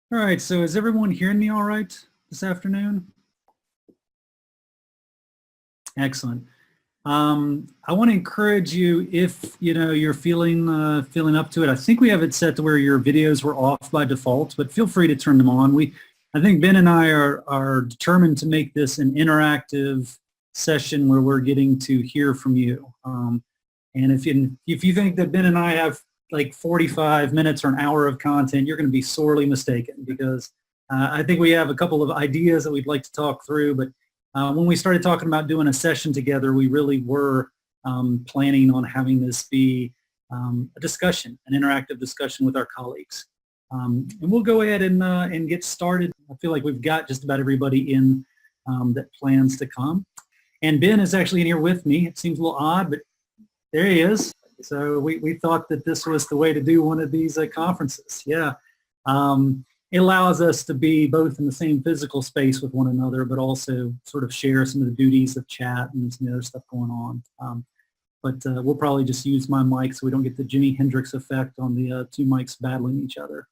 All right, so is everyone hearing me all right this afternoon? Excellent. I want to encourage you, if you're feeling up to it. I think we have it set to where your videos were off by default, but feel free to turn them on. I think Ben and I are determined to make this an interactive session where we're getting to hear from you. And if you think that Ben and I have like 45 minutes or an hour of content, you're going to be sorely mistaken, because I think we have a couple of ideas that we'd like to talk through, but when we started talking about doing a session together, we really were planning on having this be a discussion, an interactive discussion with our colleagues. And we'll go ahead and get started. I feel like we've got just about everybody in that plans to come. And Ben is actually in here with me. It seems a little odd, but there he is. So we thought that this was the way to do one of these conferences. Yeah. It allows us to be both in the same physical space with one another, but also sort of share some of the duties of chat and some other stuff going on. But we'll probably just use my mic so we don't get the Jimi Hendrix effect on the two mics battling each other.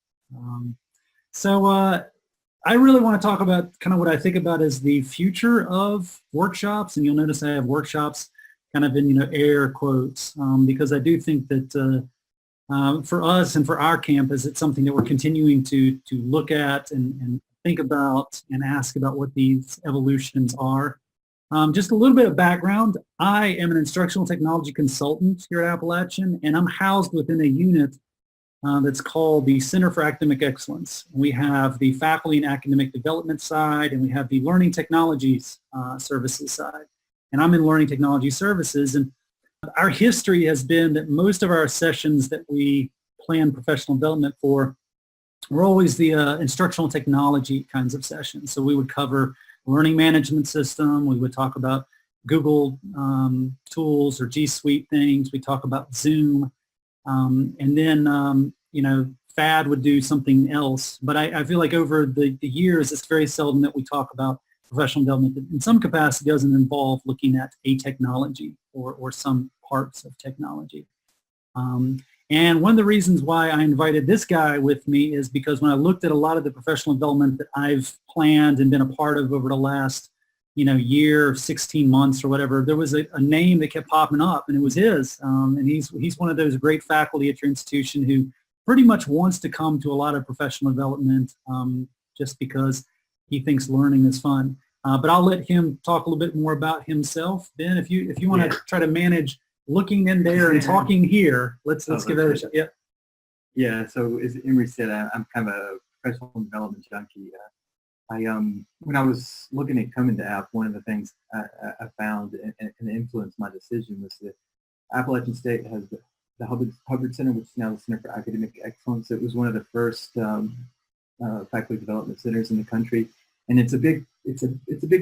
So I really want to talk about kind of what I think about as the future of workshops, and you'll notice I have workshops kind of in air quotes, because I do think that for us and for our campus, it's something that we're continuing to look at and think about and ask about what these evolutions are. Just a little bit of background. I am an instructional technology consultant here at Appalachian, and I'm housed within a unit that's called the Center for Academic Excellence. We have the faculty and academic development side, and we have the learning technologies services side. And I'm in learning technology services, and our history has been that most of our sessions that we plan professional development for were always the instructional technology kinds of sessions. So we would cover learning management system, we would talk about Google tools or G Suite things, we talk about Zoom, and then FAD would do something else. But I feel like over the years, it's very seldom that we talk about professional development that in some capacity doesn't involve looking at a technology or some parts of technology. And one of the reasons why I invited this guy with me is because when I looked at a lot of the professional development that I've planned and been a part of over the last year, 16 months or whatever, there was a name that kept popping up, and it was his. And he's one of those great faculty at your institution who pretty much wants to come to a lot of professional development just because he thinks learning is fun. But I'll let him talk a little bit more about himself. Ben, if you want to try to manage looking in there and talking here, let's give that a shot. Yeah. Yeah. So as Emory said, I'm kind of a professional development junkie. When I was looking at coming to App, one of the things I found and influenced my decision was that Appalachian State has the Hubbard Center, which is now the Center for Academic Excellence. It was one of the first faculty development centers in the country, and it's a big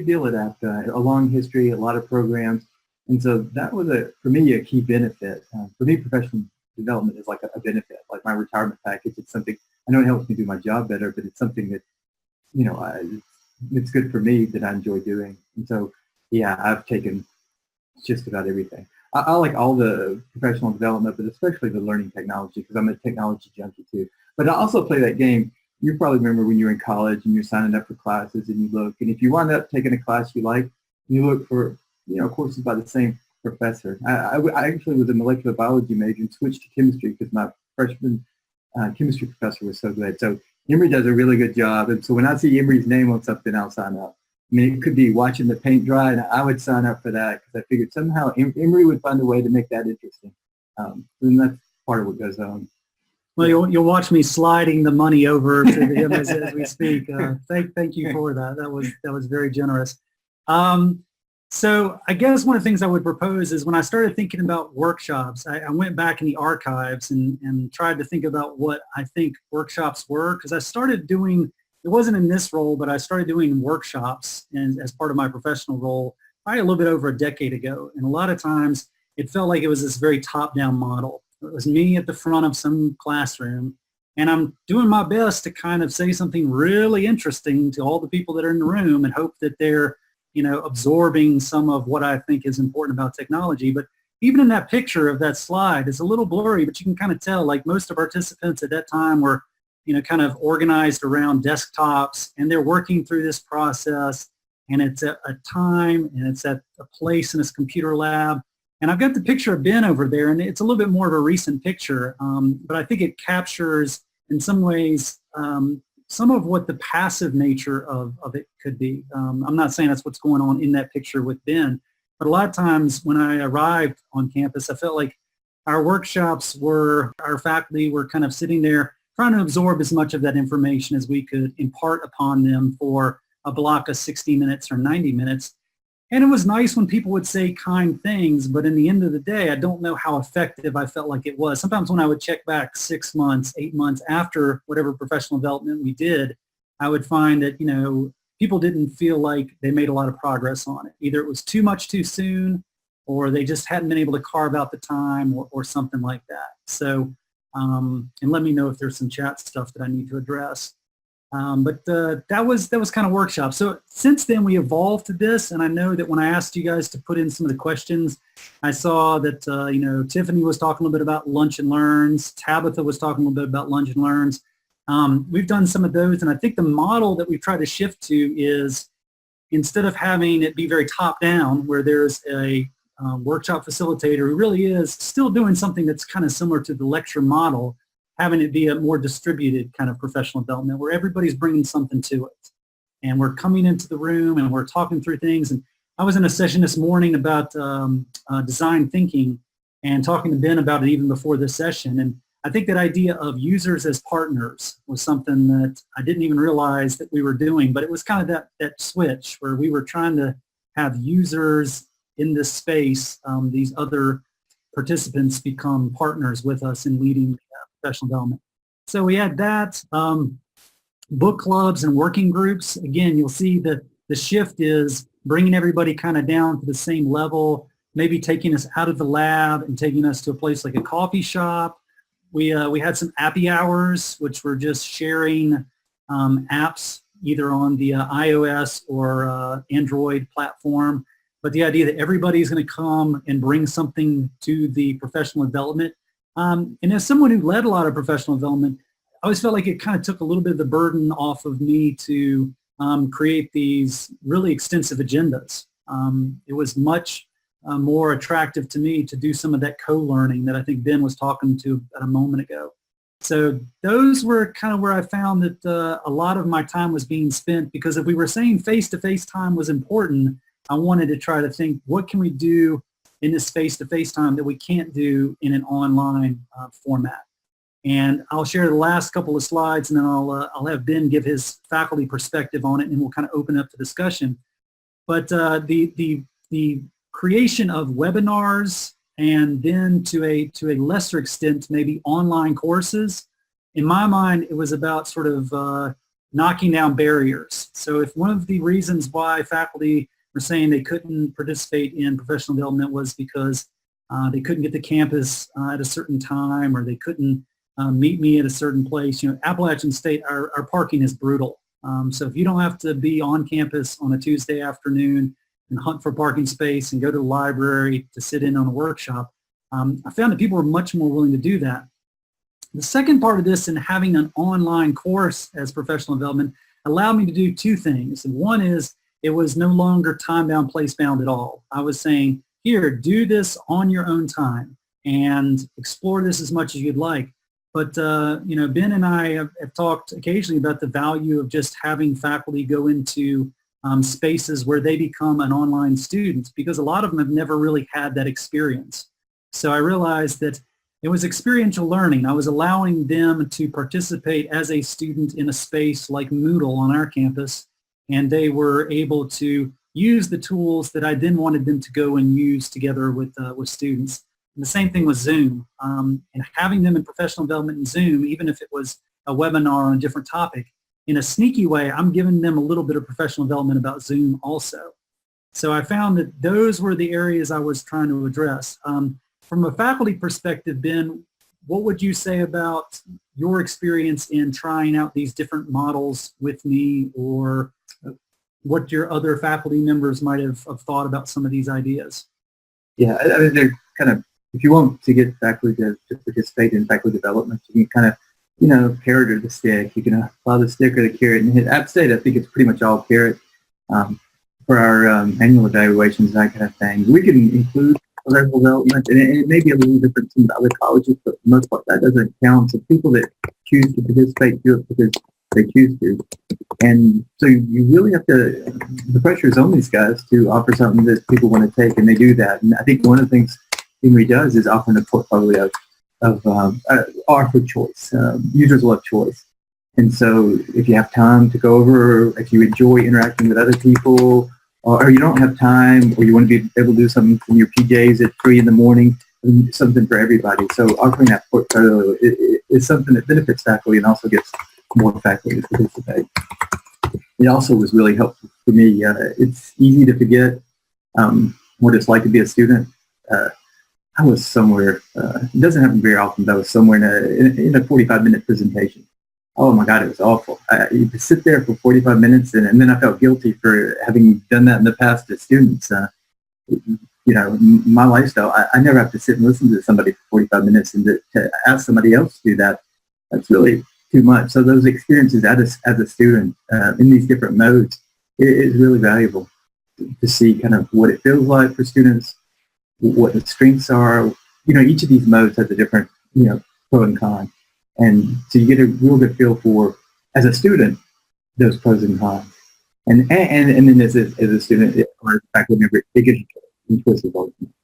deal at App. A long history, a lot of programs, and so that was for me a key benefit. For me, professional development is like a benefit, like my retirement package. It's something I know it helps me do my job better, but it's something that it's good for me that I enjoy doing. And so yeah, I've taken just about everything. I like all the professional development, but especially the learning technology, because I'm a technology junkie too. But I also play that game. You probably remember when you were in college and you're signing up for classes and you look, and if you wind up taking a class you like, you look for courses by the same professor. I actually was a molecular biology major and switched to chemistry because my freshman chemistry professor was so good. So Emory does a really good job, and so when I see Emory's name on something, I'll sign up. I mean, it could be watching the paint dry, and I would sign up for that because I figured somehow Emory would find a way to make that interesting. And that's part of what goes on. Well, you'll watch me sliding the money over to him as we speak. Thank you for that. That was very generous. So I guess one of the things I would propose is when I started thinking about workshops, I went back in the archives and tried to think about what I think workshops were, because I started doing, it wasn't in this role, but I started doing workshops as part of my professional role probably a little bit over a decade ago. And a lot of times it felt like it was this very top-down model. It was me at the front of some classroom, and I'm doing my best to kind of say something really interesting to all the people that are in the room and hope that they're absorbing some of what I think is important about technology. But even in that picture of that slide, it's a little blurry, but you can kind of tell, like, most of participants at that time were kind of organized around desktops, and they're working through this process, and it's at a time, and it's at a place in this computer lab. And I've got the picture of Ben over there, and it's a little bit more of a recent picture, but I think it captures, in some ways, some of what the passive nature of it could be. I'm not saying that's what's going on in that picture with Ben, but a lot of times when I arrived on campus, I felt like our workshops our faculty were kind of sitting there trying to absorb as much of that information as we could impart upon them for a block of 60 minutes or 90 minutes. And it was nice when people would say kind things, but in the end of the day, I don't know how effective I felt like it was. Sometimes when I would check back 6 months, 8 months after whatever professional development we did, I would find that, people didn't feel like they made a lot of progress on it. Either it was too much too soon, or they just hadn't been able to carve out the time, or something like that. So, and let me know if there's some chat stuff that I need to address. But that was kind of workshop. So since then we evolved to this, and I know that when I asked you guys to put in some of the questions, I saw that Tiffany was talking a little bit about lunch and learns. Tabitha was talking a little bit about lunch and learns. We've done some of those, and I think the model that we've tried to shift to is, instead of having it be very top down, where there's a workshop facilitator who really is still doing something that's kind of similar to the lecture model, having it be a more distributed kind of professional development where everybody's bringing something to it. And we're coming into the room and we're talking through things. And I was in a session this morning about design thinking, and talking to Ben about it even before this session. And I think that idea of users as partners was something that I didn't even realize that we were doing, but it was kind of that switch where we were trying to have users in this space, these other participants, become partners with us in leading professional development. So we had that, book clubs and working groups. Again, you'll see that the shift is bringing everybody kind of down to the same level, maybe taking us out of the lab and taking us to a place like a coffee shop. We had some appy hours, which were just sharing apps either on the iOS or Android platform. But the idea that everybody's going to come and bring something to the professional development. And as someone who led a lot of professional development, I always felt like it kind of took a little bit of the burden off of me to create these really extensive agendas. It was much more attractive to me to do some of that co-learning that I think Ben was talking to a moment ago. So those were kind of where I found that a lot of my time was being spent, because if we were saying face-to-face time was important, I wanted to try to think, what can we do in this face-to-face time that we can't do in an online format? And I'll share the last couple of slides, and then I'll have Ben give his faculty perspective on it, and we'll kind of open up the discussion. But the creation of webinars, and then to a lesser extent maybe online courses, in my mind it was about sort of knocking down barriers. So if one of the reasons why faculty were saying they couldn't participate in professional development was because they couldn't get to campus at a certain time, or they couldn't meet me at a certain place. Appalachian State, our parking is brutal. So if you don't have to be on campus on a Tuesday afternoon and hunt for parking space and go to the library to sit in on a workshop, I found that people were much more willing to do that. The second part of this, in having an online course as professional development, allowed me to do two things. And one is, it was no longer time-bound, place-bound at all. I was saying, here, do this on your own time and explore this as much as you'd like. But, Ben and I have talked occasionally about the value of just having faculty go into spaces where they become an online student, because a lot of them have never really had that experience. So I realized that it was experiential learning. I was allowing them to participate as a student in a space like Moodle on our campus, and they were able to use the tools that I then wanted them to go and use together with students. And the same thing with Zoom. And having them in professional development in Zoom, even if it was a webinar on a different topic, in a sneaky way, I'm giving them a little bit of professional development about Zoom also. So I found that those were the areas I was trying to address. From a faculty perspective, Ben, what would you say about your experience in trying out these different models with me, or what your other faculty members might have thought about some of these ideas? Yeah, I mean, they're kind of, if you want to get faculty to participate in faculty development, you can kind of you know, carrot or the stick. You can apply the stick or the carrot. And at AppState, I think it's pretty much all carrot for our annual evaluations, that kind of thing. We can include professional development, and it may be a little different from other colleges, but for the most part, that doesn't count. So people that choose to participate do it because they choose to. And so you really have to, the pressure is on these guys to offer something that people want to take, and they do that. And I think one of the things Emory does is offering a portfolio of offer choice. Users love choice. And so if you have time to go over, if you enjoy interacting with other people, or you don't have time, or you want to be able to do something from your PJs at 3 in the morning, something for everybody. So offering that portfolio is something that benefits faculty and also gets more faculty to participate. It also was really helpful for me. It's easy to forget what it's like to be a student. I was somewhere, it doesn't happen very often, but I was somewhere in a 45-minute presentation. Oh my God, it was awful. You could sit there for 45 minutes and then I felt guilty for having done that in the past to students. You know, my lifestyle, I never have to sit and listen to somebody for 45 minutes, and to ask somebody else to do that, that's really too much. So those experiences as a student in these different modes, it is really valuable to see kind of what it feels like for students, what the strengths are. You know, each of these modes has a different, you know, pro and con. And so you get a real good feel for, as a student, those pros and cons. And then as a student or faculty member, they get choices all the time.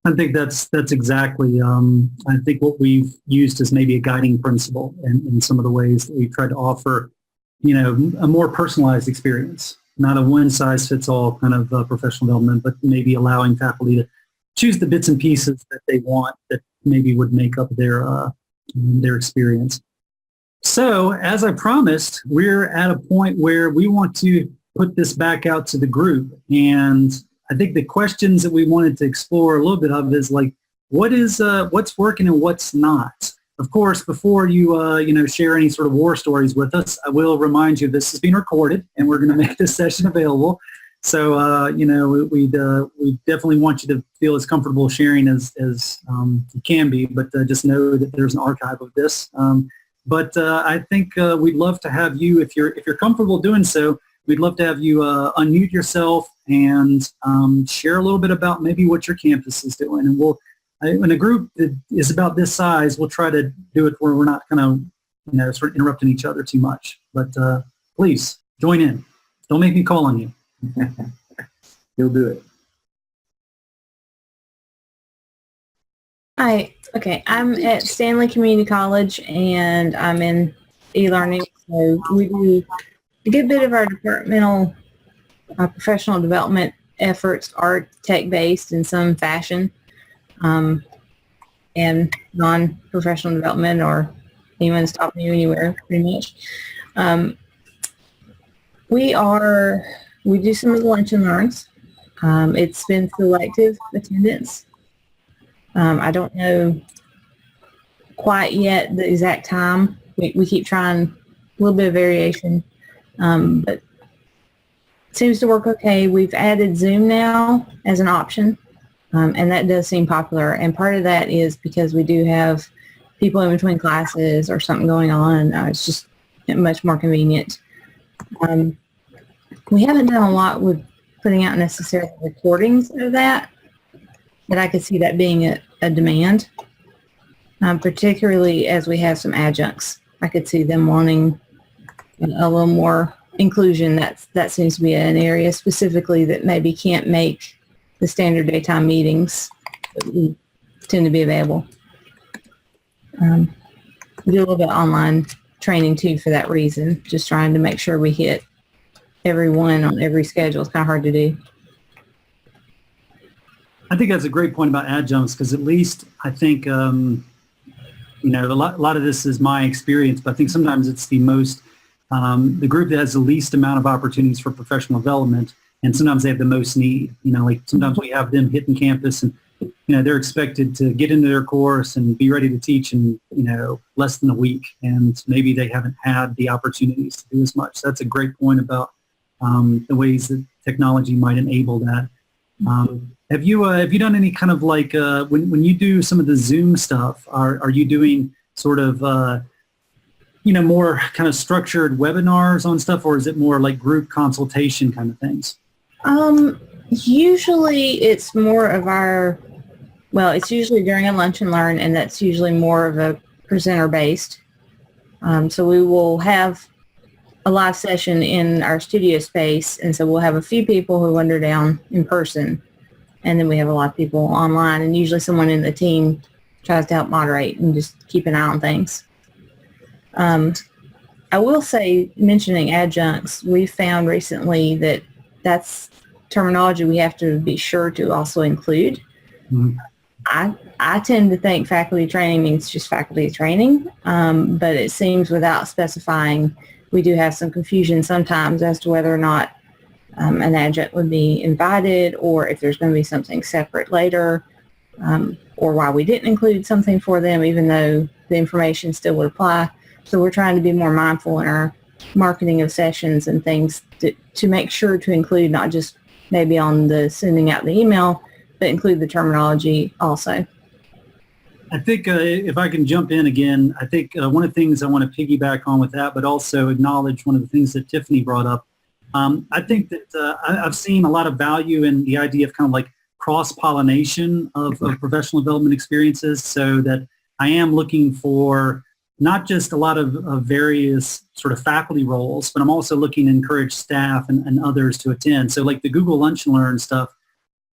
I think that's exactly, I think what we've used is maybe a guiding principle in some of the ways that we've tried to offer, you know, a more personalized experience, not a one-size-fits-all kind of professional development, but maybe allowing faculty to choose the bits and pieces that they want that maybe would make up their experience. So, as I promised, we're at a point where we want to put this back out to the group, and I think the questions that we wanted to explore a little bit of is like, what's working and what's not. Of course, before you you know, share any sort of war stories with us, I will remind you this is being recorded, and we're going to make this session available. So you know, we definitely want you to feel as comfortable sharing as you can be, but just know that there's an archive of this. But I think we'd love to have you, if you're comfortable doing so, we'd love to have you unmute yourself and share a little bit about maybe what your campus is doing. And we'll, in a group that is about this size, we'll try to do it where we're not kind of, you know, sort of interrupting each other too much. But please join in. Don't make me call on you. He'll do it. Hi. Okay. I'm at Stanley Community College, and I'm in e-learning. So we do a good bit of our departmental professional development efforts are tech-based in some fashion, and non-professional development or anyone stop you anywhere, pretty much. We do some of the lunch and learns. It's been selective attendance. I don't know quite yet the exact time. We keep trying a little bit of variation, but it seems to work okay. We've added Zoom now as an option, and that does seem popular. And part of that is because we do have people in between classes or something going on. It's just much more convenient. We haven't done a lot with putting out necessarily recordings of that, but I could see that being a demand, particularly as we have some adjuncts. I could see them wanting a little more inclusion. That seems to be an area specifically that maybe can't make the standard daytime meetings that we tend to be available. We do a little bit of online training too for that reason, just trying to make sure we hit everyone on every schedule. It's kind of hard to do. I think that's a great point about adjuncts, because at least I think, you know, a lot of this is my experience, but I think sometimes it's the most, the group that has the least amount of opportunities for professional development, and sometimes they have the most need. You know, like sometimes we have them hitting campus and, you know, they're expected to get into their course and be ready to teach in, you know, less than a week, and maybe they haven't had the opportunities to do as much. So that's a great point about the ways that technology might enable that. Have you done any kind of like when you do some of the Zoom stuff? Are you doing sort of, more kind of structured webinars on stuff, or is it more like group consultation kind of things? Usually it's more of it's usually during a lunch and learn, and that's usually more of a presenter based. So we will have a live session in our studio space, and so we'll have a few people who wander down in person, and then we have a lot of people online, and usually someone in the team tries to help moderate and just keep an eye on things. I will say, mentioning adjuncts, we found recently that that's terminology we have to be sure to also include. Mm-hmm. I tend to think faculty training means just faculty training, but it seems without specifying, we do have some confusion sometimes as to whether or not an adjunct would be invited, or if there's going to be something separate later, or why we didn't include something for them even though the information still would apply. So we're trying to be more mindful in our marketing of sessions and things to make sure to include not just maybe on the sending out the email, but include the terminology also. I think if I can jump in again, I think one of the things I want to piggyback on with that, but also acknowledge one of the things that Tiffany brought up. I think that I've seen a lot of value in the idea of kind of like cross-pollination of professional development experiences, so that I am looking for not just a lot of various sort of faculty roles, but I'm also looking to encourage staff and others to attend. So like the Google Lunch and Learn stuff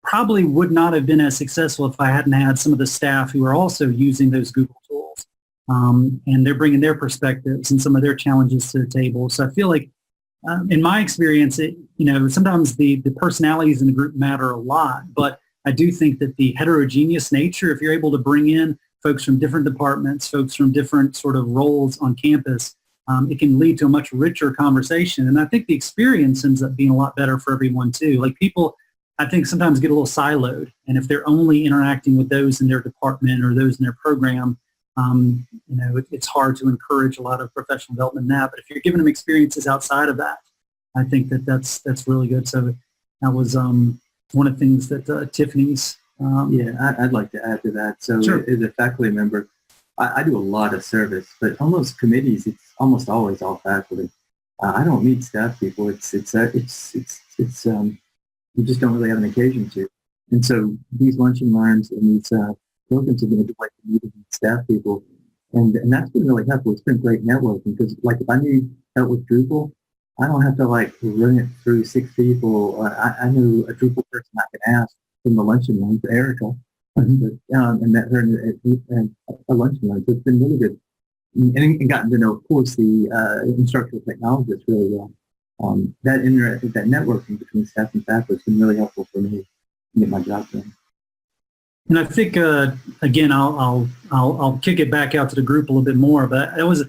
probably would not have been as successful if I hadn't had some of the staff who are also using those Google tools. And they're bringing their perspectives and some of their challenges to the table. So I feel like in my experience, sometimes the personalities in the group matter a lot, but I do think that the heterogeneous nature, if you're able to bring in folks from different departments, folks from different sort of roles on campus, it can lead to a much richer conversation. And I think the experience ends up being a lot better for everyone too. Like people, I think sometimes get a little siloed, and if they're only interacting with those in their department or those in their program, it's hard to encourage a lot of professional development in that. But if you're giving them experiences outside of that, I think that's really good. So that was one of the things that Tiffany's. I'd like to add to that. So sure. As a faculty member, I do a lot of service, but on those committees, it's almost always all faculty. I don't meet staff people. It's you just don't really have an occasion to. And so these lunch and learns and these programs have been a good way to meet staff people. And that's been really helpful. It's been great networking because like if I need help with Drupal, I don't have to like run it through 6 people. I know a Drupal person I can ask from the lunch and learn, Erica, and met her in a lunch and learn. So it's been really good. And gotten to know, of course, the instructional technologists really well. That networking between staff and faculty has been really helpful for me to get my job done. And I think again, I'll kick it back out to the group a little bit more. But it was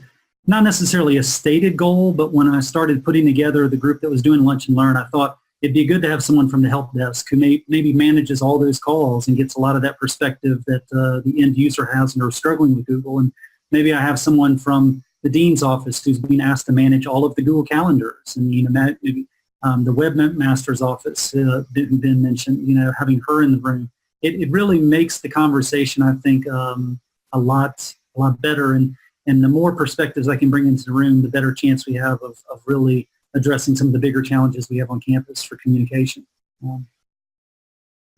not necessarily a stated goal. But when I started putting together the group that was doing lunch and learn, I thought it'd be good to have someone from the help desk who maybe manages all those calls and gets a lot of that perspective that the end user has and are struggling with Google. And maybe I have someone from the dean's office who's being asked to manage all of the Google calendars, and maybe the webmaster's office been mentioned. Having her in the room, it really makes the conversation, I think, a lot better. And the more perspectives I can bring into the room, the better chance we have of really addressing some of the bigger challenges we have on campus for communication.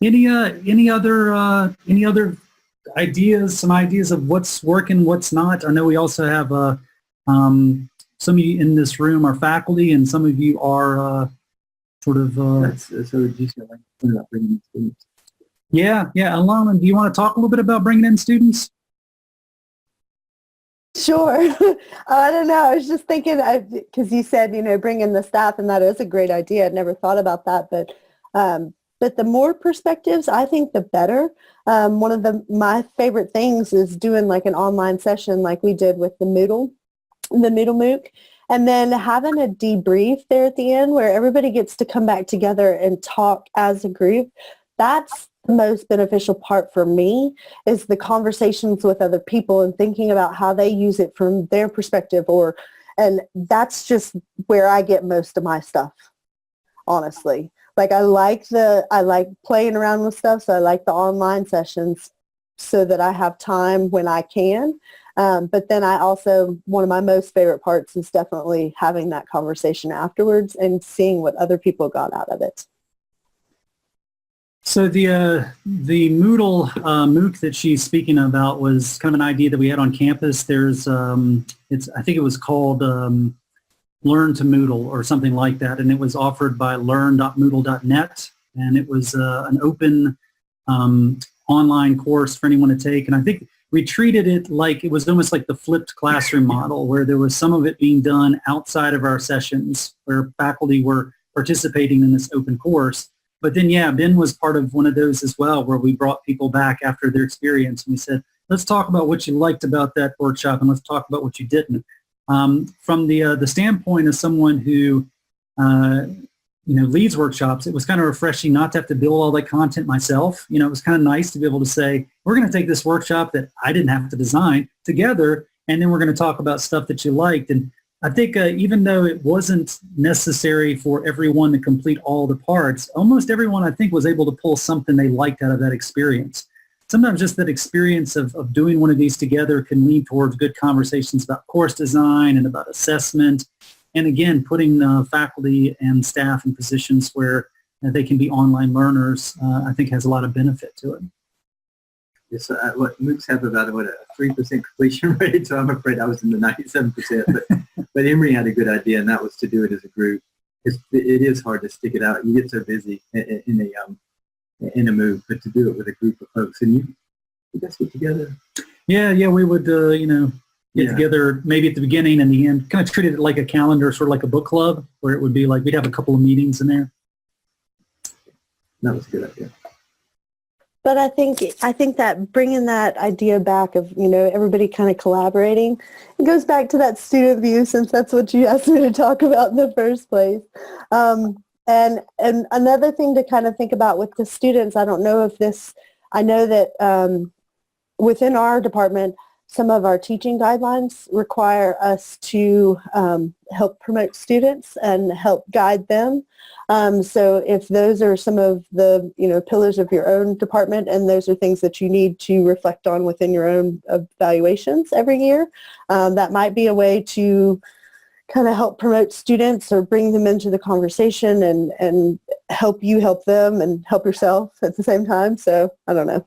Any other ideas? Some ideas of what's working, what's not? I know we also have some of you in this room are faculty, and some of you are sort of. So just about bringing in students. Yeah. Alana, do you want to talk a little bit about bringing in students? Sure. I don't know. I was just thinking, because you said, bring in the staff, and that is a great idea. I'd never thought about that, but the more perspectives, I think the better. One of my favorite things is doing like an online session like we did with the Moodle MOOC, and then having a debrief there at the end where everybody gets to come back together and talk as a group. That's the most beneficial part for me, is the conversations with other people and thinking about how they use it from their perspective, and that's just where I get most of my stuff, honestly. Like I like playing around with stuff, so I like the online sessions so that I have time when I can. But then I also, one of my most favorite parts is definitely having that conversation afterwards and seeing what other people got out of it. So the Moodle MOOC that she's speaking about was kind of an idea that we had on campus. There's I think it was called Learn to Moodle or something like that, and it was offered by learn.moodle.net, and it was an open online course for anyone to take. And I think we treated it like it was almost like the flipped classroom model, where there was some of it being done outside of our sessions where faculty were participating in this open course. But then, yeah, Ben was part of one of those as well, where we brought people back after their experience and we said, let's talk about what you liked about that workshop and let's talk about what you didn't. From the standpoint of someone who leads workshops, it was kind of refreshing not to have to build all that content myself. It was kind of nice to be able to say, we're going to take this workshop that I didn't have to design together, and then we're going to talk about stuff that you liked. And I think even though it wasn't necessary for everyone to complete all the parts, almost everyone, I think, was able to pull something they liked out of that experience. Sometimes just that experience of doing one of these together can lead towards good conversations about course design and about assessment. And again, putting faculty and staff in positions where they can be online learners, I think has a lot of benefit to it. Yes, what MOOCs have about a 3% completion rate, so I'm afraid I was in the 97%. But Emory had a good idea, and that was to do it as a group. It is hard to stick it out. You get so busy in a MOOC, but to do it with a group of folks, and you guys get together. Yeah, we would get together maybe at the beginning and the end, kind of treated it like a calendar, sort of like a book club, where it would be like we'd have a couple of meetings in there. That was a good idea. But I think that bringing that idea back of, everybody kind of collaborating, it goes back to that student view, since that's what you asked me to talk about in the first place. And another thing to kind of think about with the students, I don't know if this, I know that within our department, some of our teaching guidelines require us to help promote students and help guide them. So if those are some of the pillars of your own department, and those are things that you need to reflect on within your own evaluations every year, that might be a way to kind of help promote students or bring them into the conversation and help you help them and help yourself at the same time. So I don't know.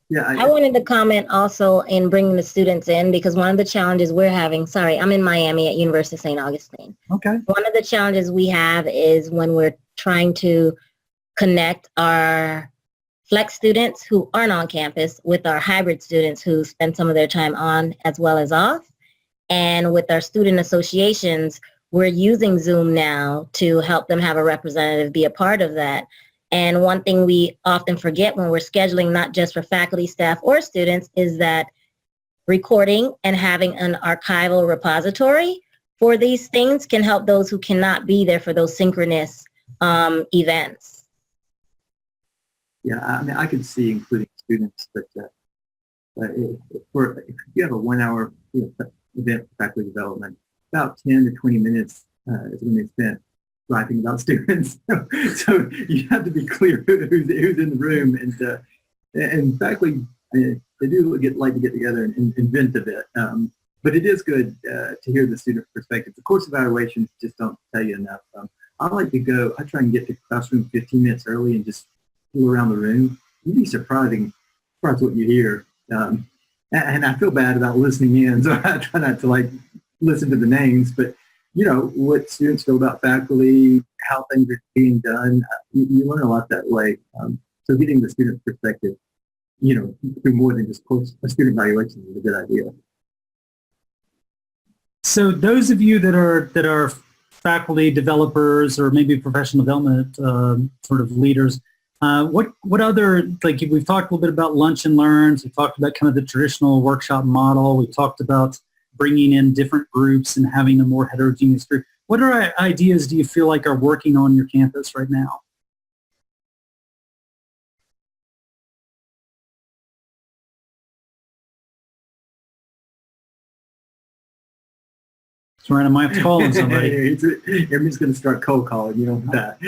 Yeah, I wanted to comment also in bringing the students in, because one of the challenges we're having, I'm in Miami at University of St. Augustine. Okay. One of the challenges we have is when we're trying to connect our flex students who aren't on campus with our hybrid students who spend some of their time on as well as off. And with our student associations, we're using Zoom now to help them have a representative be a part of that. And one thing we often forget when we're scheduling, not just for faculty, staff, or students, is that recording and having an archival repository for these things can help those who cannot be there for those synchronous events. Yeah, I mean, I could see including students, but if you have a 1 hour event for faculty development, about 10 to 20 minutes is when they spent writing about students. So you have to be clear who's in the room, and faculty they do like to get together and invent a bit. But it is good to hear the student perspective. The course evaluations just don't tell you enough. I like to go. I try and get to the classroom 15 minutes early and just go around the room. You'd be surprised what you hear. And I feel bad about listening in, so I try not to listen to the names, but what students know about faculty, how things are being done. You learn a lot that way. So getting the student perspective, through more than just student evaluation is a good idea. So those of you that are faculty developers or maybe professional development sort of leaders, what other, we've talked a little bit about lunch and learns, we've talked about kind of the traditional workshop model, we've talked about bringing in different groups and having a more heterogeneous group. What ideas do you feel like are working on your campus right now? So I might have to call on somebody. Everybody's going to start cold calling. You know that.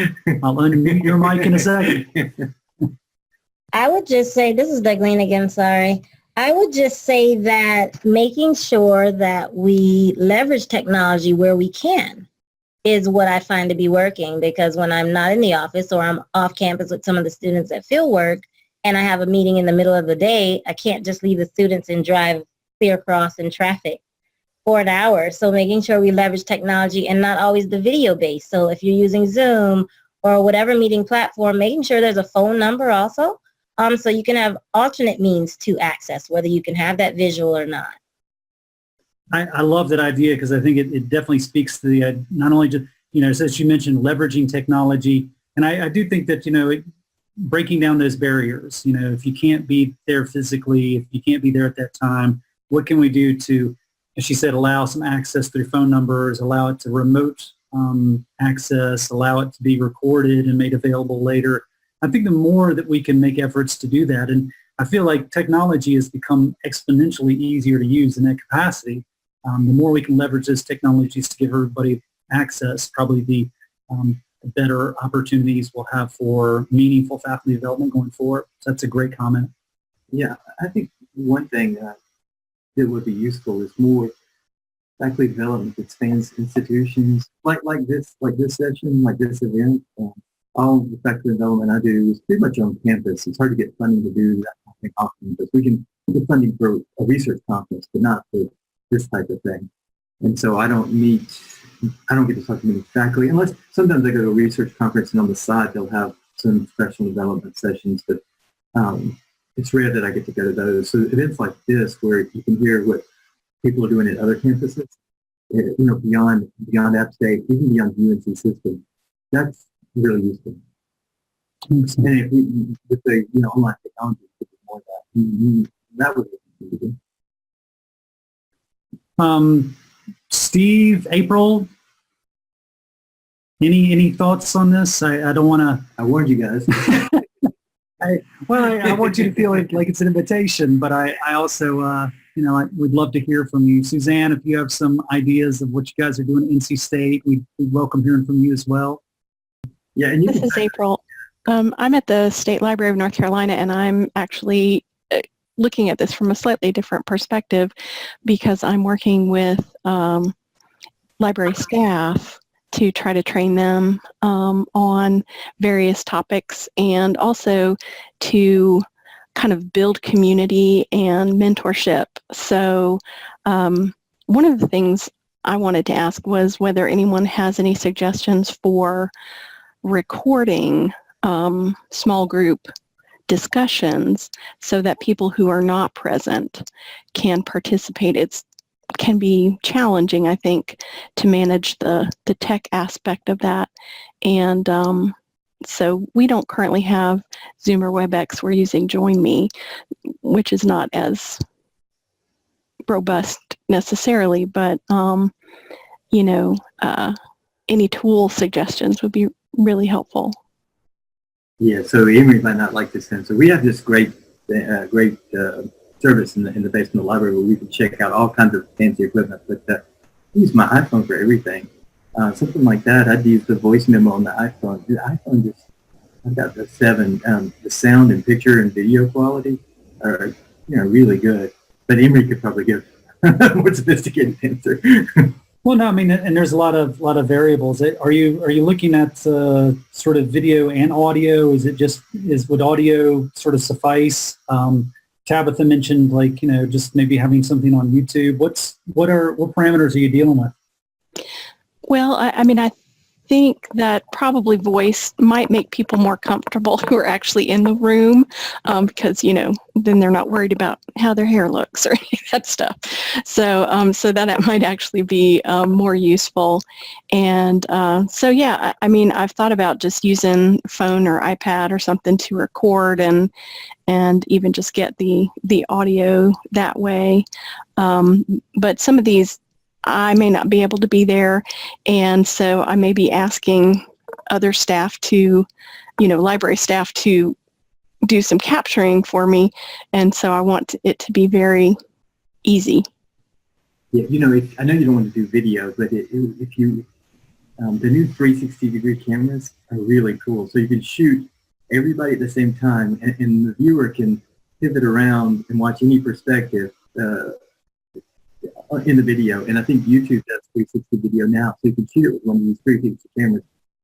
I'll unmute your mic in a second. I would just say, this is Douglas again, sorry. I would just say that making sure that we leverage technology where we can is what I find to be working, because when I'm not in the office or I'm off campus with some of the students at field work and I have a meeting in the middle of the day, I can't just leave the students and drive clear across in traffic for an hour. So making sure we leverage technology and not always the video based. So if you're using Zoom or whatever meeting platform, making sure there's a phone number also, so you can have alternate means to access, whether you can have that visual or not. I love that idea because I think it definitely speaks to the not only just, as you mentioned, leveraging technology. And I do think that, breaking down those barriers, if you can't be there physically, if you can't be there at that time, what can we do to, as she said, allow some access through phone numbers, allow it to remote access, allow it to be recorded and made available later. I think the more that we can make efforts to do that, and I feel like technology has become exponentially easier to use in that capacity. The more we can leverage those technologies to give everybody access, probably the better opportunities we'll have for meaningful faculty development going forward. So that's a great comment. Yeah, I think one thing that would be useful is more faculty development that spans institutions like this session, like this event. All the faculty development I do is pretty much on campus. It's hard to get funding to do that kind of thing off campus. We can get funding for a research conference, but not for this type of thing. And so I don't get to talk to many faculty, unless sometimes I go to a research conference and on the side they'll have some professional development sessions, but it's rare that I get to go to those. So events like this, where you can hear what people are doing at other campuses, beyond AppState, even beyond the UNC system, that's really useful. And if we, with the online technology, more of that would be good. Steve, April, any thoughts on this? I don't want to. I warned you guys. I want you to feel like it's an invitation, but I also, I would love to hear from you. Suzanne, if you have some ideas of what you guys are doing at NC State, we welcome hearing from you as well. Yeah, and this is April. I'm at the State Library of North Carolina, and I'm actually looking at this from a slightly different perspective because I'm working with library staff to try to train them on various topics, and also to kind of build community and mentorship. So one of the things I wanted to ask was whether anyone has any suggestions for recording small group discussions so that people who are not present can participate. It can be challenging, I think, to manage the tech aspect of that. And so we don't currently have Zoom or WebEx. We're using JoinMe, which is not as robust necessarily, but any tool suggestions would be really helpful. Yeah, so Emory might not like this answer. We have this great service in the basement of the library where we can check out all kinds of fancy equipment, but I use my iPhone for everything. Something like that, I'd use the voice memo on the iPhone. The iPhone just, I've got the 7. The sound and picture and video quality are, really good. But Emory could probably give a more sophisticated answer. Well, no, I mean, and there's a lot of variables. Are you looking at sort of video and audio? Would audio sort of suffice? Tabitha mentioned just maybe having something on YouTube. What parameters are you dealing with? Well, I think that probably voice might make people more comfortable who are actually in the room because, then they're not worried about how their hair looks or any of that stuff. So that might actually be more useful. And yeah, I've thought about just using phone or iPad or something to record and even just get the audio that way. But some of these, I may not be able to be there, and so I may be asking other staff to, library staff to do some capturing for me, and so I want it to be very easy. Yeah, I know you don't want to do video, but if you, the new 360-degree cameras are really cool. So you can shoot everybody at the same time, and the viewer can pivot around and watch any perspective in the video. And I think YouTube does 360 video now, so you can shoot it with one of these 360 cameras,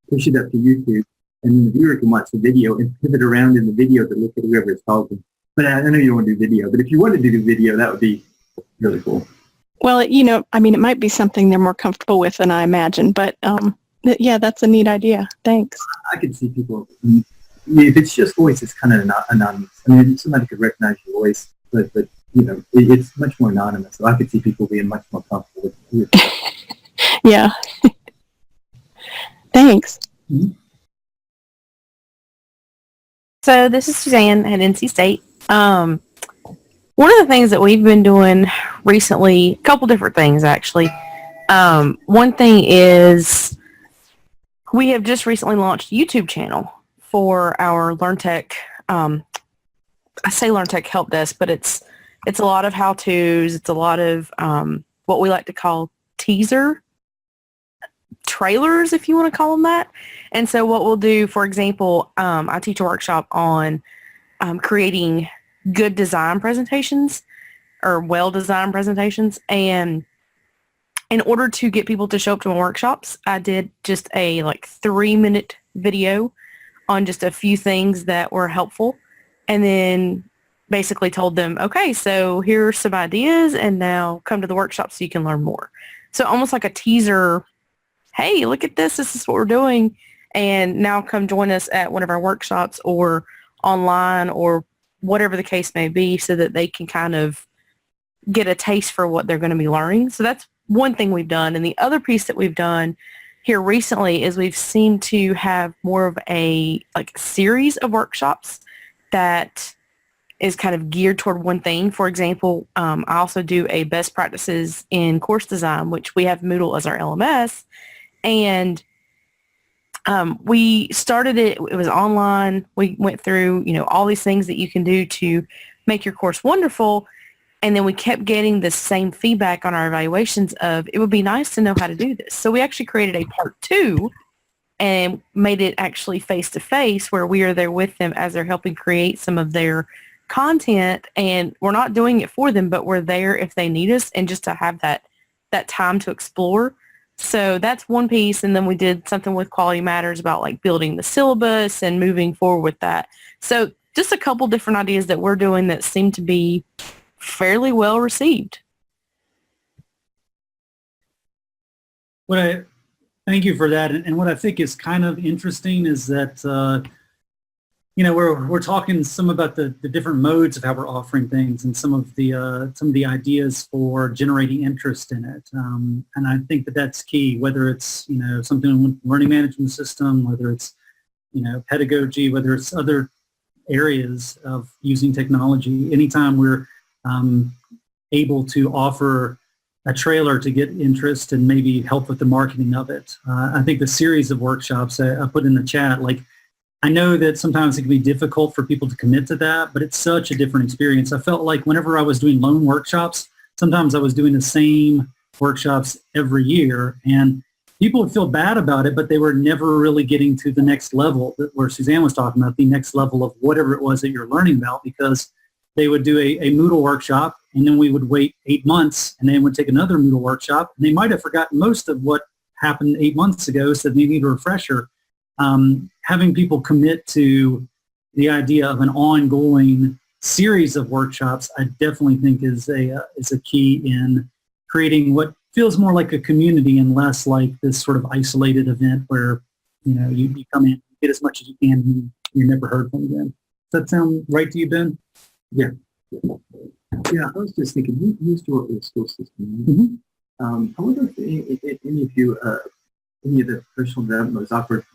push it up to YouTube, and then the viewer can watch the video and pivot around in the video to look at whoever is talking. But I know you don't want to do video, but if you wanted to do video, that would be really cool. Well, it might be something they're more comfortable with than I imagine, but yeah, that's a neat idea. Thanks. I could see people, if it's just voice, it's kind of anonymous. I mean, somebody could recognize your voice, but it's much more anonymous. So I could see people being much more comfortable with it. Yeah. Thanks. Mm-hmm. So this is Suzanne at NC State. One of the things that we've been doing recently, a couple different things actually. One thing is we have just recently launched a YouTube channel for our LearnTech. I say LearnTech Help Desk, but it's a lot of how-tos. It's a lot of what we like to call teaser trailers, if you want to call them that. And so what we'll do, for example, I teach a workshop on creating good design presentations or well-designed presentations. And in order to get people to show up to my workshops, I did just a 3-minute video on just a few things that were helpful. And then basically told them, okay, so here are some ideas and now come to the workshop so you can learn more. So almost like a teaser, hey, look at this is what we're doing. And now come join us at one of our workshops or online or whatever the case may be so that they can kind of get a taste for what they're going to be learning. So that's one thing we've done. And the other piece that we've done here recently is we've seemed to have more of a series of workshops that is kind of geared toward one thing. For example, I also do a best practices in course design, which we have Moodle as our LMS. And we started it was online. We went through, all these things that you can do to make your course wonderful. And then we kept getting the same feedback on our evaluations of, it would be nice to know how to do this. So we actually created a part 2 and made it actually face-to-face where we are there with them as they're helping create some of their content. And we're not doing it for them, but we're there if they need us and just to have that time to explore. So that's one piece. And then we did something with Quality Matters about building the syllabus and moving forward with that. So just a couple different ideas that we're doing that seem to be fairly well received. Thank you for that. And what I think is kind of interesting is that, we're talking some about the different modes of how we're offering things and some of the ideas for generating interest in it. And I think that's key, whether it's, something with learning management system, whether it's, pedagogy, whether it's other areas of using technology. Anytime we're able to offer a trailer to get interest and maybe help with the marketing of it. I think the series of workshops I put in the chat, I know that sometimes it can be difficult for people to commit to that, but it's such a different experience. I felt like whenever I was doing lone workshops, sometimes I was doing the same workshops every year, and people would feel bad about it, but they were never really getting to the next level where Suzanne was talking about, the next level of whatever it was that you're learning about, because they would do a Moodle workshop, and then we would wait 8 months, and then would take another Moodle workshop, and they might have forgotten most of what happened 8 months ago, so they need a refresher. Having people commit to the idea of an ongoing series of workshops, I definitely think is a key in creating what feels more like a community and less like this sort of isolated event where you come in, get as much as you can, and you're never heard from again. Does that sound right to you, Ben? Yeah. Yeah, I was just thinking, you used to work with the school system. Mm-hmm. I wonder if any of you, any of the professional development offered,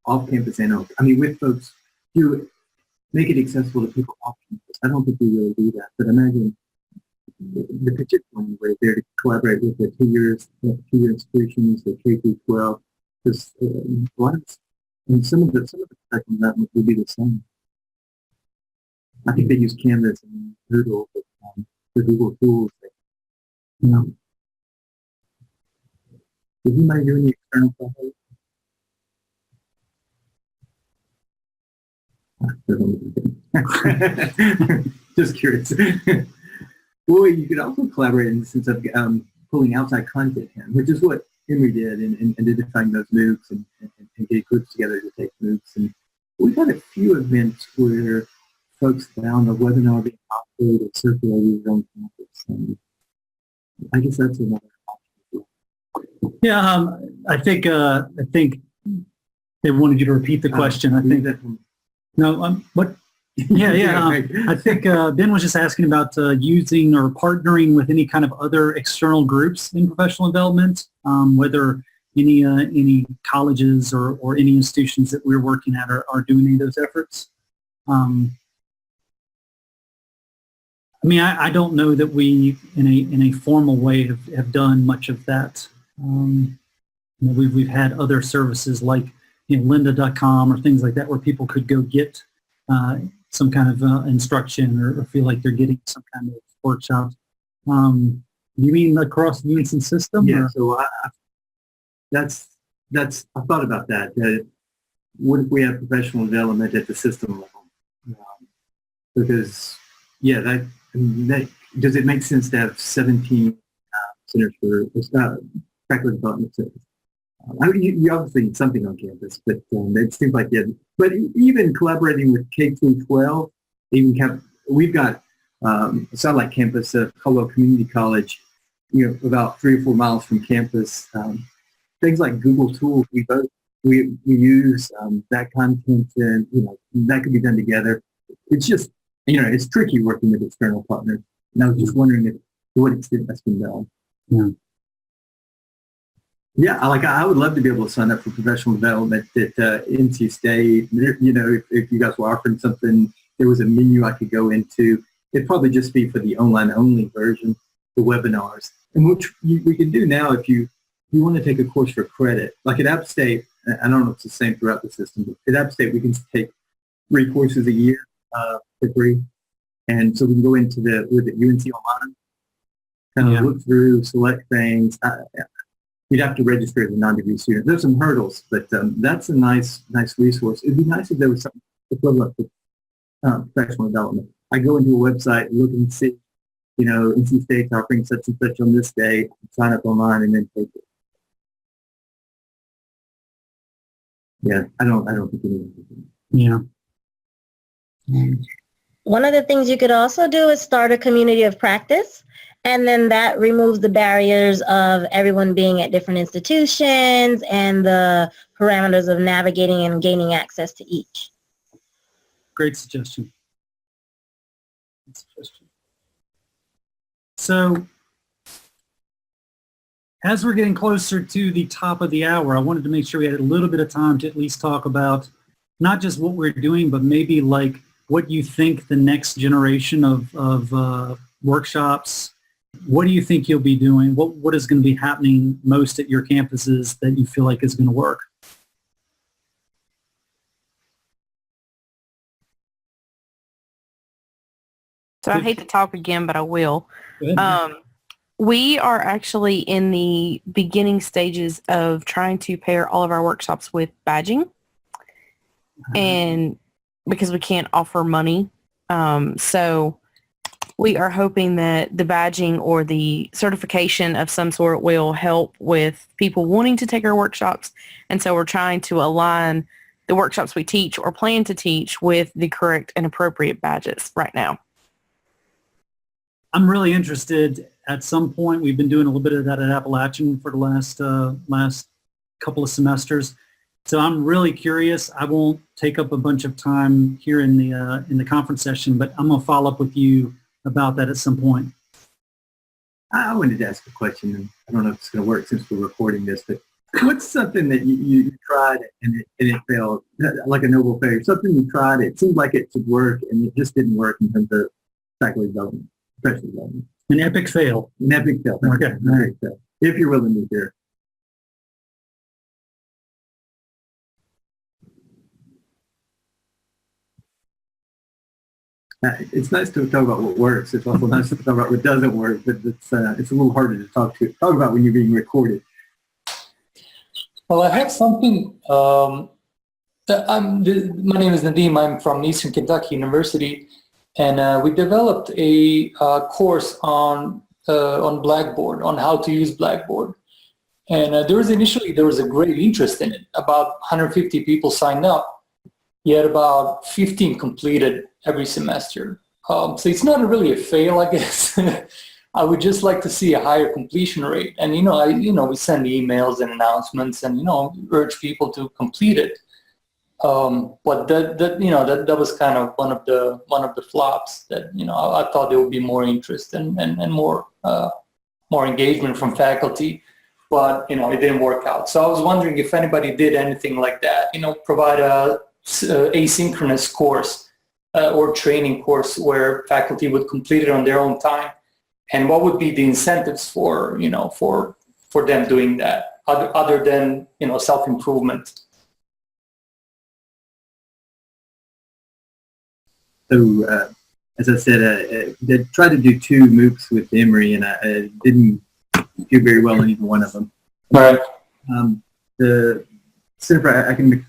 off-campus and with folks, to make it accessible to people off campus. I don't think we really do that, but imagine the picture one where they're to collaborate with the 2-year institutions, the K through 12, because a lot of, and some of the professional development would be the same. I think they use Canvas and Moodle, but the Google tools. Did anybody do any external stuff? Just curious. Well, you could also collaborate in the sense of pulling outside content in, which is what Emory did in identifying those MOOCs and getting groups together to take MOOCs. And we've had a few events where folks found a webinar being offered or circulated on campus. And I guess that's another option. Yeah, I think they wanted you to repeat the question. I think that. no, what? Yeah. Right. I think Ben was just asking about using or partnering with any kind of other external groups in professional development, whether any colleges or any institutions that we're working at are doing any of those efforts. I mean, I don't know that we, in a formal way, have done much of that. We've had other services like lynda.com or things like that where people could go get some kind of instruction or feel like they're getting some kind of workshop. You mean across the UNC system? Yeah. Or? So I thought about that. What if we have professional development at the system level? Because does it make sense to have 17 centers for faculty development centers? I mean, you obviously need something on campus, but it seems like but even collaborating with K through 12, we've got Satellite Campus at Caldwell Community College, about 3 or 4 miles from campus. Things like Google Tools, we use that content, and that could be done together. It's just it's tricky working with external partners, and I was just wondering to what extent that's been done. Yeah. Yeah, I would love to be able to sign up for professional development at NC State. If you guys were offering something, there was a menu I could go into. It'd probably just be for the online-only version, the webinars, and which we can do now if you want to take a course for credit. Like at AppState, I don't know if it's the same throughout the system, but at AppState we can take 3 courses a year for free, and so we can go into with UNC Online, kind of look through, select things. You'd have to register as a non-degree student. There's some hurdles, but that's a nice resource. It'd be nice if there was something equivalent to professional development. I go into a website, look and see, NC State's offering such and such on this day, sign up online, and then take it. Yeah, I don't think anyone. Yeah. One of the things you could also do is start a community of practice. And then that removes the barriers of everyone being at different institutions and the parameters of navigating and gaining access to each. Great suggestion. So, as we're getting closer to the top of the hour, I wanted to make sure we had a little bit of time to at least talk about not just what we're doing, but maybe like what you think the next generation of workshops. What do you think you'll be doing? What is going to be happening most at your campuses that you feel like is going to work? So I hate to talk again, but I will. We are actually in the beginning stages of trying to pair all of our workshops with badging, and because we can't offer money, so we are hoping that the badging or the certification of some sort will help with people wanting to take our workshops. And so we're trying to align the workshops we teach or plan to teach with the correct and appropriate badges right now. I'm really interested. At some point, we've been doing a little bit of that at Appalachian for the last couple of semesters. So I'm really curious. I won't take up a bunch of time here in the conference session, but I'm going to follow up with you about that at some point. I wanted to ask a question, and I don't know if it's going to work since we're recording this, but what's something that you tried and it failed, like a noble failure? Something you tried, it seemed like it should work, and it just didn't work in terms of faculty development, professional development. An epic fail. An epic fail. Okay. An epic fail. If you're willing to hear. It's nice to talk about what works. It's also nice to talk about what doesn't work, but it's a little harder to talk about when you're being recorded. Well, I have something My name is Nadeem. I'm from Eastern Kentucky University, and we developed a course on Blackboard, on how to use Blackboard. And there was a great interest in it. About 150 people signed up, yet about 15 completed every semester. So it's not really a fail, I guess. I would just like to see a higher completion rate. And we send emails and announcements, and urge people to complete it. But that was kind of one of the flops. That I thought there would be more interest and more engagement from faculty, but it didn't work out. So I was wondering if anybody did anything like that. Provide a asynchronous course or training course where faculty would complete it on their own time, and what would be the incentives for them doing that other than self-improvement. So, as I said, they tried to do 2 MOOCs with Emory, and I didn't do very well in either one of them. Right. The Center for Academic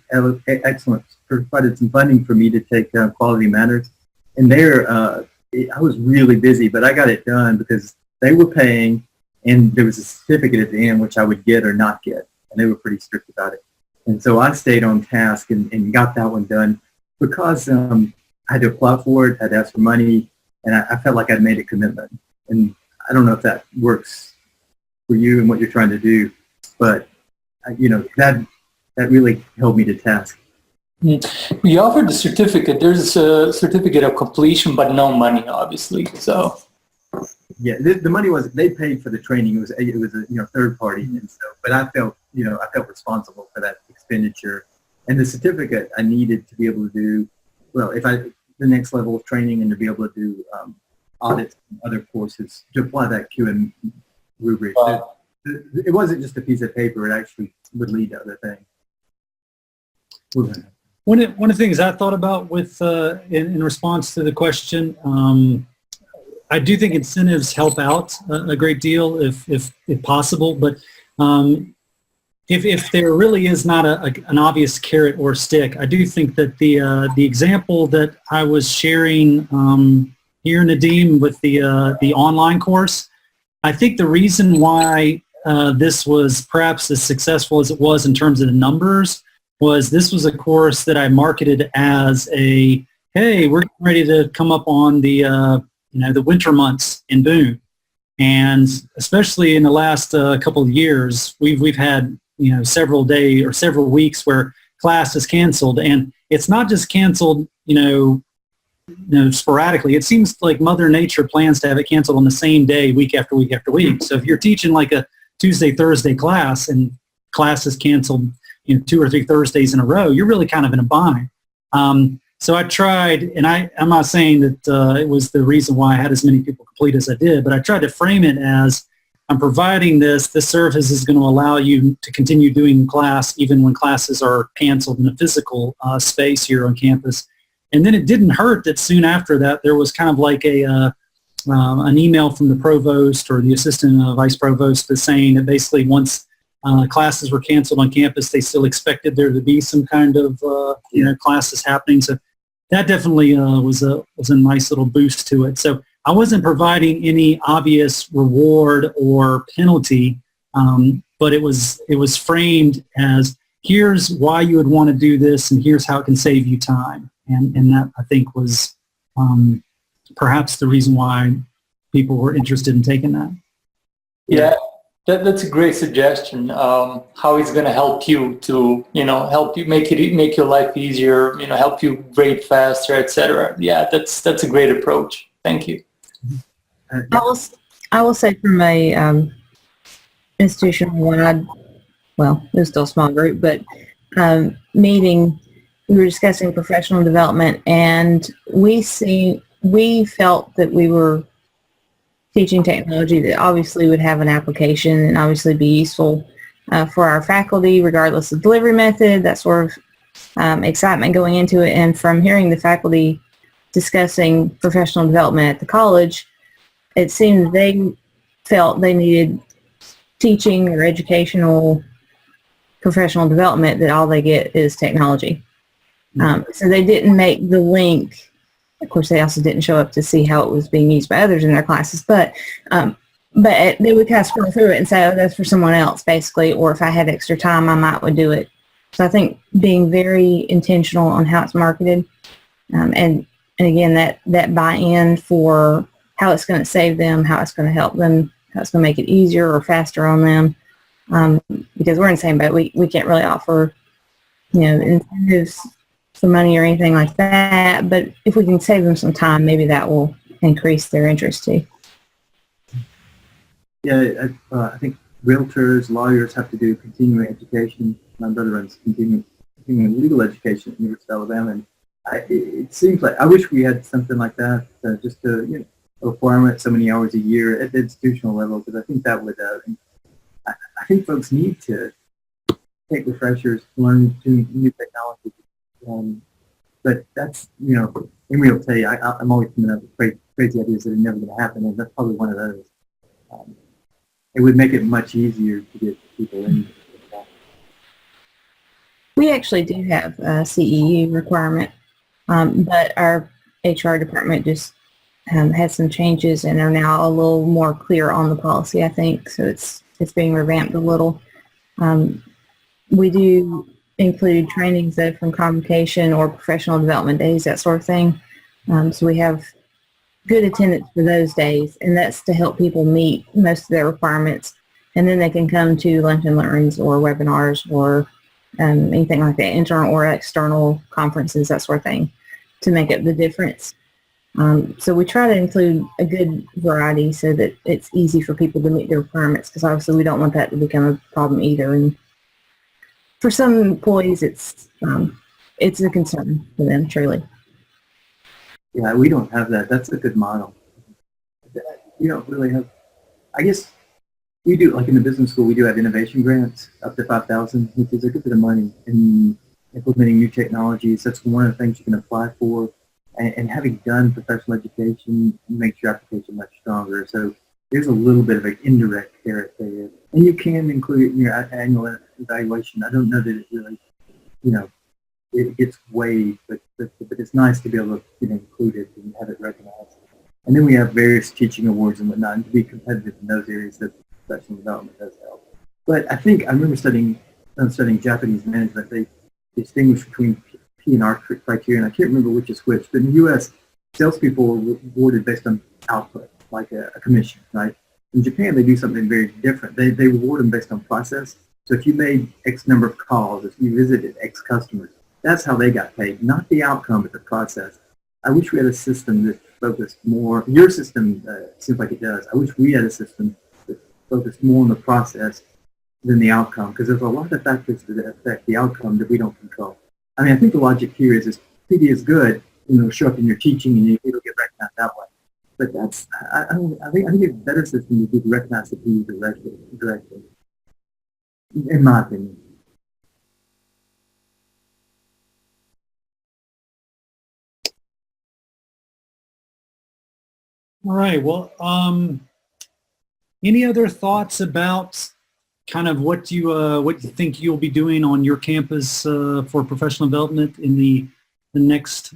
Excellence provided some funding for me to take Quality Matters, and there I was really busy, but I got it done because they were paying, and there was a certificate at the end which I would get or not get, and they were pretty strict about it. And so I stayed on task and got that one done because I had to apply for it, I had to ask for money, and I felt like I'd made a commitment. And I don't know if that works for you and what you're trying to do, but that really held me to task. We offered the certificate. There's a certificate of completion, but no money, obviously. So yeah, the money they paid for the training. It was a third party, and so but I felt responsible for that expenditure, and the certificate I needed to be able to do the next level of training and to be able to do audits and other courses to apply that QM rubric. It wasn't just a piece of paper. It actually would lead to other things. One of the things I thought about with in response to the question, I do think incentives help out a great deal if possible, but if there really is not an obvious carrot or stick, I do think that the example that I was sharing here, Nadeem, with the online course, I think the reason why this was perhaps as successful as it was in terms of the numbers was this was a course that I marketed as hey, we're ready to come up on the winter months in Boone, and especially in the last couple of years, we've had several days or several weeks where class is canceled, and it's not just canceled sporadically. It seems like Mother Nature plans to have it canceled on the same day, week after week after week. So if you're teaching like a Tuesday, Thursday class and class is canceled 2 or 3 Thursdays in a row, you're really kind of in a bind. So I tried, and I'm not saying that it was the reason why I had as many people complete as I did, but I tried to frame it as I'm providing this service is going to allow you to continue doing class even when classes are canceled in a physical space here on campus. And then it didn't hurt that soon after that there was kind of like an email from the provost or the assistant vice provost saying that basically once classes were canceled on campus, they still expected there to be some kind of classes happening. So that definitely was a nice little boost to it. So I wasn't providing any obvious reward or penalty, but it was framed as here's why you would want to do this, and here's how it can save you time. And that, I think, was perhaps the reason why people were interested in taking that. Yeah, that's a great suggestion. How it's going to help you to, help you make your life easier, help you grade faster, etc. Yeah, that's a great approach. Thank you. I will say from a institution-wide, well, it was still a small group, but meeting, we were discussing professional development, and we felt that we were teaching technology that obviously would have an application and obviously be useful for our faculty, regardless of delivery method, that sort of excitement going into it. And from hearing the faculty discussing professional development at the college, it seemed they felt they needed teaching or educational professional development that all they get is technology. So they didn't make the link. Of course, they also didn't show up to see how it was being used by others in their classes, but they would kind of scroll through it and say, oh, that's for someone else, basically, or if I had extra time, I might would do it. So I think being very intentional on how it's marketed, and again, that buy-in for how it's going to save them, how it's going to help them, how it's going to make it easier or faster on them, because we're in the same boat. We can't really offer, incentives for money or anything like that, but if we can save them some time, maybe that will increase their interest too. Yeah, I think realtors, lawyers have to do continuing education. My brother runs continuing legal education at the University of Alabama, and it seems like I wish we had something like that, just to a requirement so many hours a year at the institutional level, because I think that would. I think folks need to take refreshers, learn new technology. But that's, Emory will tell you, I'm always coming up with crazy ideas that are never going to happen, and that's probably one of those. It would make it much easier to get people in. We actually do have a CEU requirement, but our HR department just had some changes and are now a little more clear on the policy, I think. So it's being revamped a little. We do include trainings though from convocation or professional development days, that sort of thing. So we have good attendance for those days, and that's to help people meet most of their requirements. And then they can come to lunch and learns or webinars or anything like that, internal or external conferences, that sort of thing, to make up the difference. So we try to include a good variety so that it's easy for people to meet their requirements, because obviously we don't want that to become a problem either. And for some employees, it's a concern for them, truly. Yeah, we don't have that. That's a good model. We don't really have, I guess we do, like in the business school, we do have innovation grants up to $5,000, which is a good bit of money in implementing new technologies. That's one of the things you can apply for. And having done professional education makes your application much stronger. So there's a little bit of an indirect carrot there. And you can include it in your annual evaluation. I don't know that it really, it gets weighed, but it's nice to be able to get included and have it recognized. And then we have various teaching awards and whatnot, and to be competitive in those areas that professional development does help. But I remember studying Japanese management. They distinguish between P&R criteria, and I can't remember which is which, but in the U.S., salespeople are rewarded based on output, like a commission, right? In Japan, they do something very different. They reward them based on process. So if you made X number of calls, if you visited X customers, that's how they got paid, not the outcome, but the process. I wish we had a system that focused more. Your system seems like it does. I wish we had a system that focused more on the process than the outcome, because there's a lot of factors that affect the outcome that we don't control. I mean, I think the logic here is PD is good, show up in your teaching and it'll get recognized that way. But that's, I think a better system would be to recognize the PD directly, in my opinion. All right. Well, any other thoughts about kind of what you think you'll be doing on your campus for professional development in the next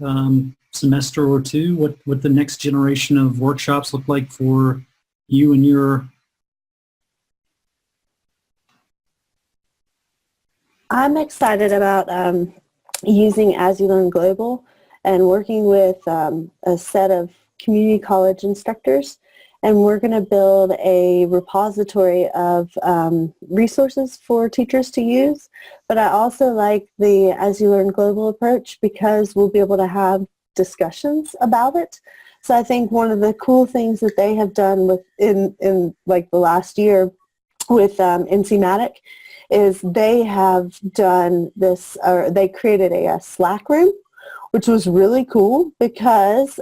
semester or two? What the next generation of workshops look like for you and your? I'm excited about using As You Learn Global and working with a set of community college instructors, and we're going to build a repository of resources for teachers to use. But I also like the As You Learn Global approach because we'll be able to have discussions about it. So I think one of the cool things that they have done in like the last year with NCMatic is they have done this, or they created a Slack room, which was really cool because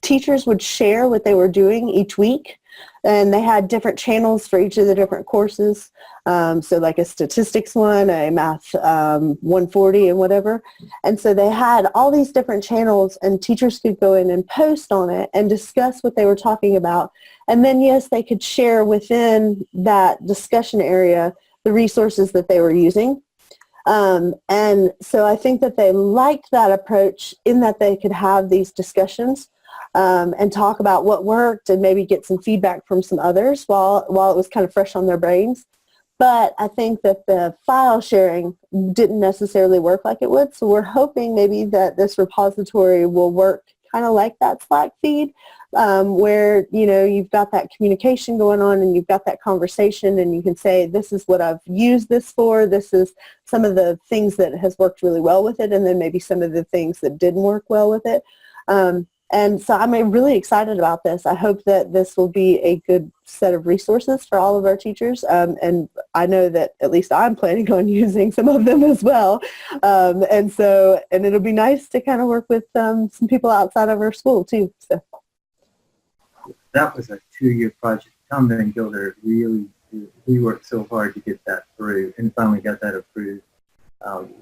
teachers would share what they were doing each week, and they had different channels for each of the different courses. So like a statistics one, a math 140 and whatever. And so they had all these different channels, and teachers could go in and post on it and discuss what they were talking about. And then, yes, they could share within that discussion area the resources that they were using. And so I think that they liked that approach in that they could have these discussions and talk about what worked and maybe get some feedback from some others while it was kind of fresh on their brains. But I think that the file sharing didn't necessarily work like it would. So we're hoping maybe that this repository will work kind of like that Slack feed, where, you know, you've got that communication going on and you've got that conversation and you can say, this is what I've used this for. This is some of the things that has worked really well with it, and then maybe some of the things that didn't work well with it. And so I'm really excited about this. I hope that this will be a good set of resources for all of our teachers. And I know that at least I'm planning on using some of them as well. And it'll be nice to kind of work with some people outside of our school too. So. That was a 2-year project. Tom and Gilder we worked so hard to get that through and finally got that approved.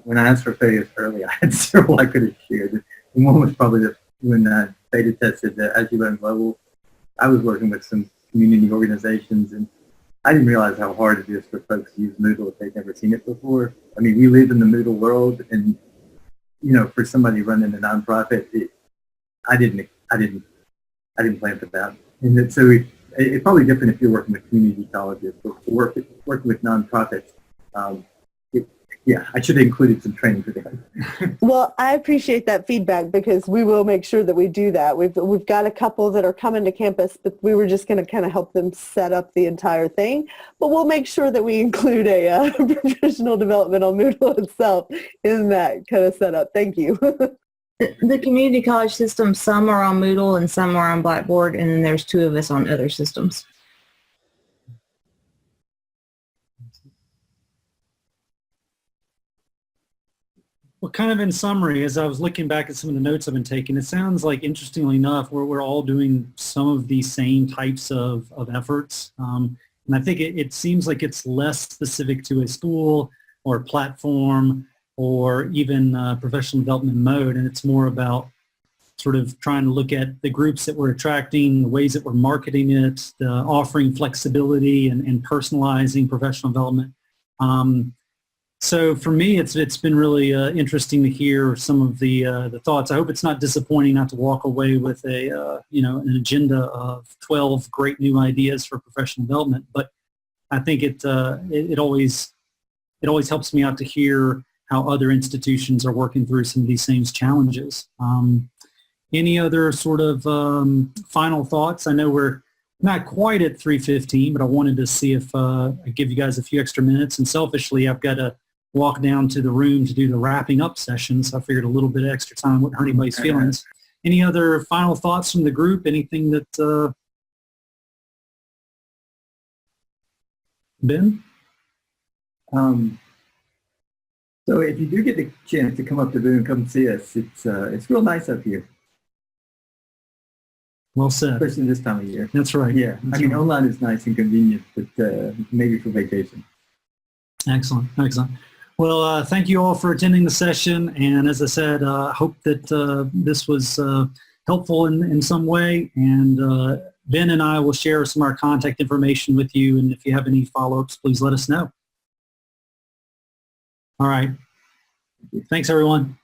When I asked for failures early, I had several I could have shared. And one was probably when I beta tested the As You Learn Global. I was working with some community organizations, and I didn't realize how hard it is for folks to use Moodle if they've never seen it before. I mean, we live in the Moodle world, and you know, for somebody running a nonprofit, I didn't plan for that. And so it's probably different if you're working with community colleges, but working with nonprofits. Yeah, I should have included some training for them. Well, I appreciate that feedback because we will make sure that we do that. We've got a couple that are coming to campus, but we were just going to kind of help them set up the entire thing. But we'll make sure that we include a professional development on Moodle itself in that kind of setup. Thank you. The community college system, some are on Moodle and some are on Blackboard, and then there's 2 of us on other systems. Well, kind of in summary, as I was looking back at some of the notes I've been taking, it sounds like, interestingly enough, we're all doing some of these same types of efforts. And I think it seems like it's less specific to a school or platform or even professional development mode, and it's more about sort of trying to look at the groups that we're attracting, the ways that we're marketing it, offering flexibility and personalizing professional development. So for me, it's been really interesting to hear some of the thoughts. I hope it's not disappointing not to walk away with a an agenda of 12 great new ideas for professional development. But I think it always helps me out to hear how other institutions are working through some of these same challenges. Any other sort of final thoughts? I know we're not quite at 3:15, but I wanted to see if I give you guys a few extra minutes. And selfishly, I've got to walk down to the room to do the wrapping up session, so I figured a little bit of extra time wouldn't hurt anybody's feelings. Any other final thoughts from the group? Anything that Ben? So if you do get the chance to come up to Boone and come see us, it's real nice up here. Well said. Especially this time of year. That's right. Yeah. I mean, online is nice and convenient, but maybe for vacation. Excellent. Excellent. Well, thank you all for attending the session. And as I said, I hope that this was helpful in some way. And Ben and I will share some of our contact information with you. And if you have any follow-ups, please let us know. All right. Thanks, everyone.